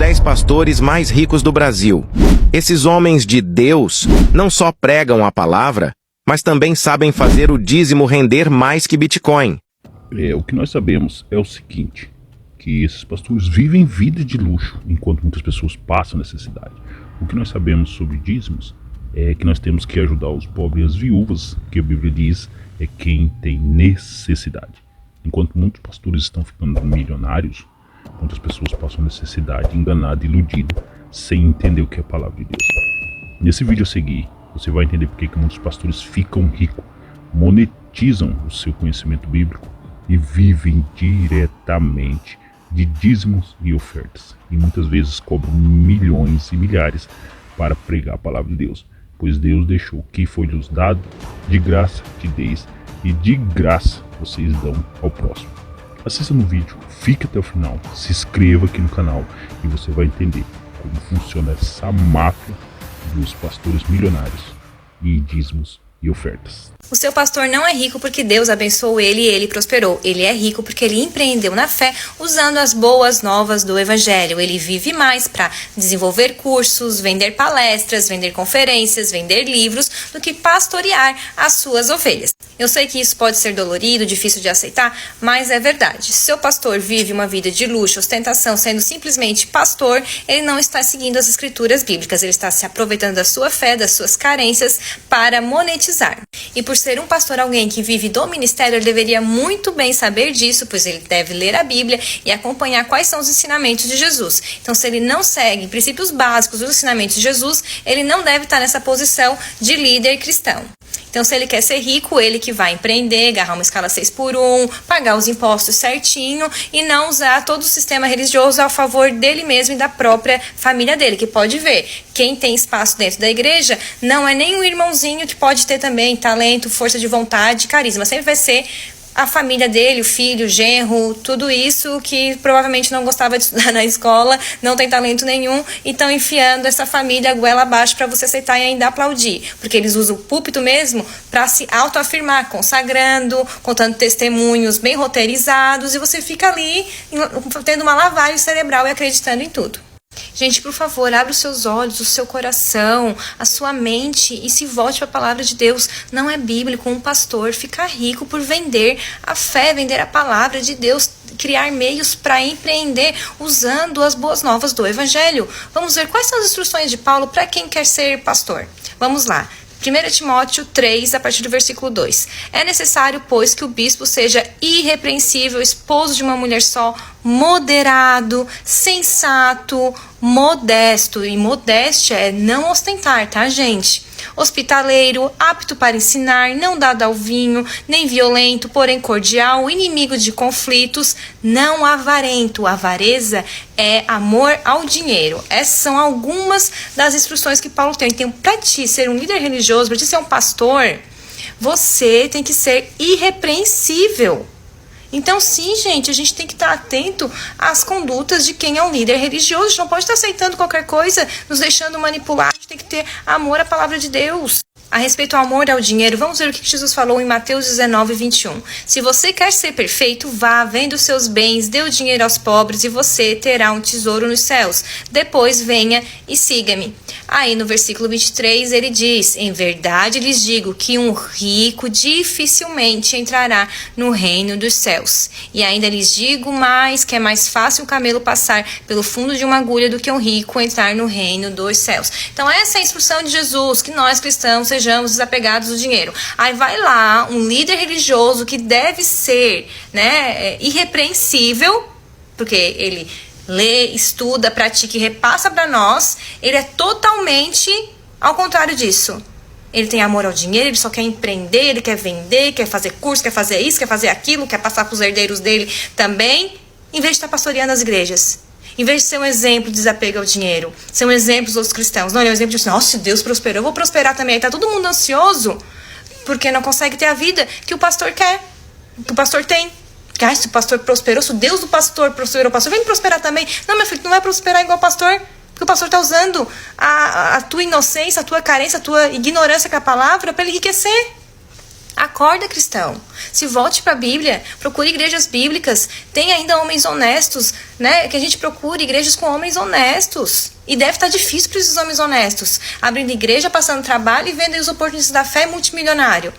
10 pastores mais ricos do Brasil. Esses homens de Deus não só pregam a palavra, mas também sabem fazer o dízimo render mais que Bitcoin. O que nós sabemos é o seguinte, que esses pastores vivem vida de luxo, enquanto muitas pessoas passam necessidade. O que nós sabemos sobre dízimos é que nós temos que ajudar os pobres e as viúvas, que a Bíblia diz é quem tem necessidade. Enquanto muitos pastores estão ficando milionários, muitas pessoas passam necessidade, enganado, iludido, sem entender o que é a palavra de Deus. Nesse vídeo a seguir, você vai entender por que muitos pastores ficam ricos, monetizam o seu conhecimento bíblico e vivem diretamente de dízimos e ofertas. E muitas vezes cobram milhões e milhares para pregar a palavra de Deus. Pois Deus deixou que foi lhes dado, de graça te deis, e de graça vocês dão ao próximo. Assista no vídeo, fique até o final, se inscreva aqui no canal e você vai entender como funciona essa máfia dos pastores milionários e dízimos e ofertas. O seu pastor não é rico porque Deus abençoou ele e ele prosperou. Ele é rico porque ele empreendeu na fé usando as boas novas do Evangelho. Ele vive mais para desenvolver cursos, vender palestras, vender conferências, vender livros, do que pastorear as suas ovelhas. Eu sei que isso pode ser dolorido, difícil de aceitar, mas é verdade. Se seu pastor vive uma vida de luxo, ostentação, sendo simplesmente pastor, ele não está seguindo as escrituras bíblicas. Ele está se aproveitando da sua fé, das suas carências para monetizar. E por ser um pastor alguém que vive do ministério, ele deveria muito bem saber disso, pois ele deve ler a Bíblia e acompanhar quais são os ensinamentos de Jesus. Então, se ele não segue princípios básicos dos ensinamentos de Jesus, ele não deve estar nessa posição de líder cristão. Então, se ele quer ser rico, ele que vai empreender, agarrar uma escala 6x1, pagar os impostos certinho e não usar todo o sistema religioso a favor dele mesmo e da própria família dele, que pode ver. Quem tem espaço dentro da igreja não é nem um irmãozinho que pode ter também talento, força de vontade, carisma. Sempre vai ser a família dele, o filho, o genro, tudo isso que provavelmente não gostava de estudar na escola, não tem talento nenhum, e estão enfiando essa família goela abaixo para você aceitar e ainda aplaudir. Porque eles usam o púlpito mesmo para se autoafirmar, consagrando, contando testemunhos bem roteirizados, e você fica ali tendo uma lavagem cerebral e acreditando em tudo. Gente, por favor, abra os seus olhos, o seu coração, a sua mente e se volte para a palavra de Deus. Não é bíblico um pastor ficar rico por vender a fé, vender a palavra de Deus, criar meios para empreender usando as boas novas do Evangelho. Vamos ver quais são as instruções de Paulo para quem quer ser pastor. Vamos lá. 1 Timóteo 3, a partir do versículo 2. É necessário, pois, que o bispo seja irrepreensível, esposo de uma mulher só, moderado, sensato, modesto. E modéstia é não ostentar, tá, gente? Hospitaleiro, apto para ensinar, não dado ao vinho, nem violento, porém cordial, inimigo de conflitos, não avarento. Avareza é amor ao dinheiro. Essas são algumas das instruções que Paulo tem. Então, para ti ser um líder religioso, para ti ser um pastor, você tem que ser irrepreensível. Então, sim, gente, a gente tem que estar atento às condutas de quem é um líder religioso. A gente não pode estar aceitando qualquer coisa, nos deixando manipular. A gente tem que ter amor à palavra de Deus. A respeito ao amor ao dinheiro, vamos ver o que Jesus falou em Mateus 19, 21. Se você quer ser perfeito, vá, venda os seus bens, dê o dinheiro aos pobres e você terá um tesouro nos céus. Depois venha e siga-me. Aí no versículo 23 ele diz, em verdade lhes digo que um rico dificilmente entrará no reino dos céus. E ainda lhes digo mais, que é mais fácil um camelo passar pelo fundo de uma agulha do que um rico entrar no reino dos céus. Então essa é a instrução de Jesus, que nós cristãos sejamos desapegados do dinheiro. Aí vai lá um líder religioso que deve ser, irrepreensível, porque ele lê, estuda, pratica e repassa para nós. Ele é totalmente ao contrário disso. Ele tem amor ao dinheiro, ele só quer empreender, ele quer vender, quer fazer curso, quer fazer isso, quer fazer aquilo, quer passar para os herdeiros dele também, em vez de estar pastoreando as igrejas. Em vez de ser um exemplo de desapego ao dinheiro, ser um exemplo dos outros cristãos. Não, ele é um exemplo de, nossa, se Deus prosperou, eu vou prosperar também. Aí tá todo mundo ansioso, porque não consegue ter a vida que o pastor quer, que o pastor tem. Porque, se o pastor prosperou, se o Deus do pastor prosperou, o pastor vem prosperar também. Não, meu filho, tu não vai prosperar igual o pastor, porque o pastor está usando a tua inocência, a tua carência, a tua ignorância com a palavra para ele enriquecer. Acorda, cristão. Se volte para a Bíblia, procure igrejas bíblicas. Tem ainda homens honestos, né? Que a gente procure igrejas com homens honestos. E deve estar difícil para esses homens honestos. Abrindo igreja, passando trabalho e vendo os oportunistas da fé multimilionário.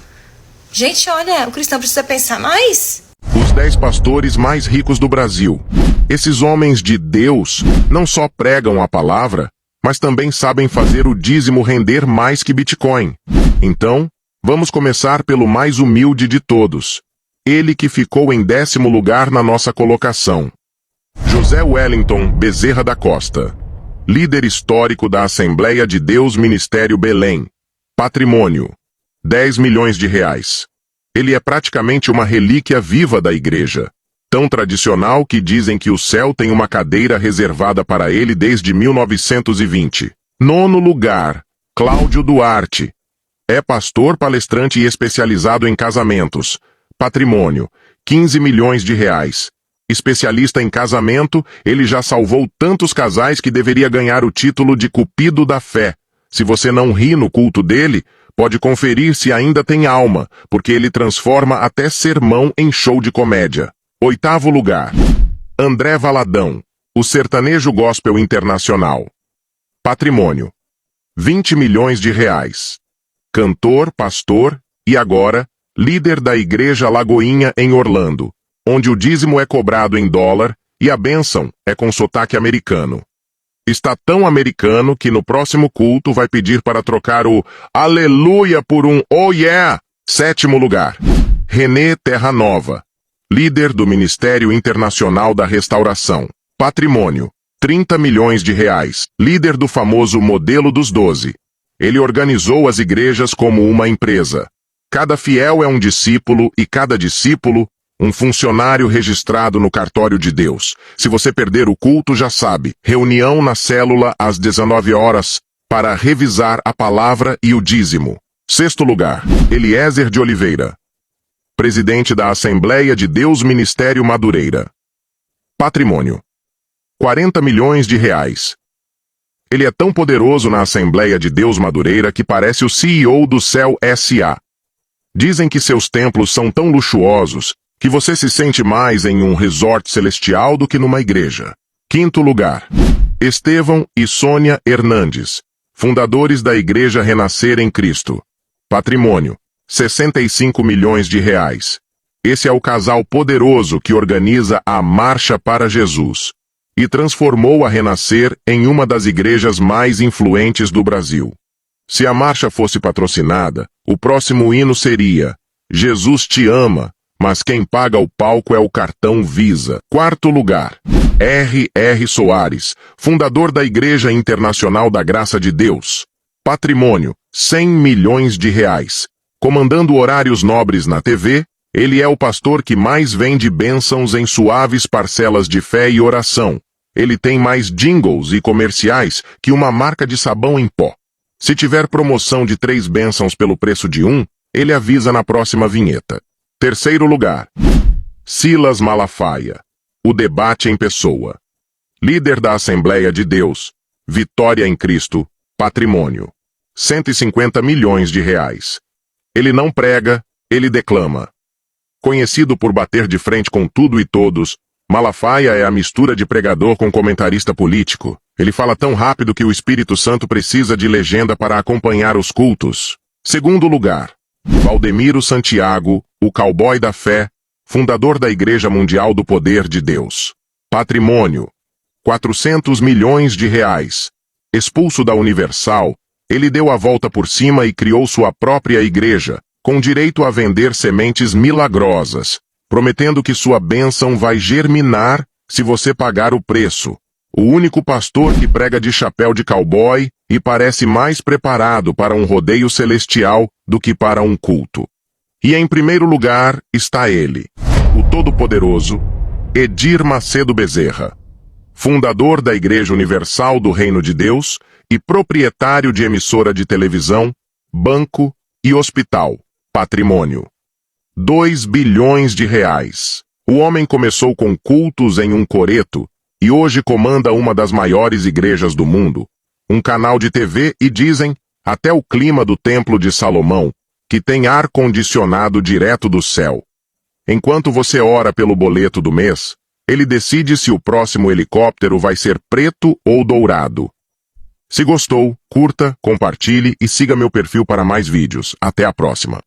Gente, olha, o cristão precisa pensar mais. Os 10 pastores mais ricos do Brasil. Esses homens de Deus não só pregam a palavra, mas também sabem fazer o dízimo render mais que Bitcoin. Então, vamos começar pelo mais humilde de todos. Ele que ficou em 10º lugar na nossa colocação. José Wellington Bezerra da Costa. Líder histórico da Assembleia de Deus Ministério Belém. Patrimônio: 10 milhões de reais. Ele é praticamente uma relíquia viva da igreja. Tão tradicional que dizem que o céu tem uma cadeira reservada para ele desde 1920. 9º lugar, Cláudio Duarte. É pastor, palestrante e especializado em casamentos. Patrimônio: 15 milhões de reais. Especialista em casamento, ele já salvou tantos casais que deveria ganhar o título de Cupido da Fé. Se você não ri no culto dele, pode conferir se ainda tem alma, porque ele transforma até sermão em show de comédia. 8º lugar, André Valadão, o sertanejo gospel internacional. Patrimônio: 20 milhões de reais. Cantor, pastor e agora, líder da Igreja Lagoinha em Orlando, onde o dízimo é cobrado em dólar e a bênção é com sotaque americano. Está tão americano que no próximo culto vai pedir para trocar o aleluia por um oh yeah. 7º lugar, Renê Terra Nova, líder do Ministério Internacional da Restauração. Patrimônio: 30 milhões de reais. Líder do famoso Modelo dos 12. Ele organizou as igrejas como uma empresa. Cada fiel é um discípulo e cada discípulo um funcionário registrado no cartório de Deus. Se você perder o culto, já sabe. Reunião na célula às 19 horas para revisar a palavra e o dízimo. 6º lugar, Eliezer de Oliveira, presidente da Assembleia de Deus Ministério Madureira. Patrimônio: 40 milhões de reais. Ele é tão poderoso na Assembleia de Deus Madureira que parece o CEO do Céu S.A. Dizem que seus templos são tão luxuosos que você se sente mais em um resort celestial do que numa igreja. 5º lugar, Estevão e Sônia Hernandes, fundadores da Igreja Renascer em Cristo. Patrimônio: 65 milhões de reais. Esse é o casal poderoso que organiza a Marcha para Jesus e transformou a Renascer em uma das igrejas mais influentes do Brasil. Se a marcha fosse patrocinada, o próximo hino seria Jesus te ama, mas quem paga o palco é o cartão Visa. 4º lugar, R.R. Soares, fundador da Igreja Internacional da Graça de Deus. Patrimônio: 100 milhões de reais. Comandando horários nobres na TV, ele é o pastor que mais vende bênçãos em suaves parcelas de fé e oração. Ele tem mais jingles e comerciais que uma marca de sabão em pó. Se tiver promoção de 3 bênçãos pelo preço de 1, ele avisa na próxima vinheta. 3º lugar, Silas Malafaia, o debate em pessoa. Líder da Assembleia de Deus, Vitória em Cristo. Patrimônio: 150 milhões de reais. Ele não prega, ele declama. Conhecido por bater de frente com tudo e todos, Malafaia é a mistura de pregador com comentarista político. Ele fala tão rápido que o Espírito Santo precisa de legenda para acompanhar os cultos. 2º lugar, Valdemiro Santiago, o cowboy da fé, fundador da Igreja Mundial do Poder de Deus. Patrimônio: 400 milhões de reais. Expulso da Universal, ele deu a volta por cima e criou sua própria igreja, com direito a vender sementes milagrosas, prometendo que sua bênção vai germinar se você pagar o preço. O único pastor que prega de chapéu de cowboy e parece mais preparado para um rodeio celestial do que para um culto. E em primeiro lugar está ele, o todo-poderoso Edir Macedo Bezerra, fundador da Igreja Universal do Reino de Deus e proprietário de emissora de televisão, banco e hospital. Patrimônio: 2 bilhões de reais. O homem começou com cultos em um coreto e hoje comanda uma das maiores igrejas do mundo, um canal de TV e dizem até o clima do Templo de Salomão, que tem ar-condicionado direto do céu. Enquanto você ora pelo boleto do mês, ele decide se o próximo helicóptero vai ser preto ou dourado. Se gostou, curta, compartilhe e siga meu perfil para mais vídeos. Até a próxima.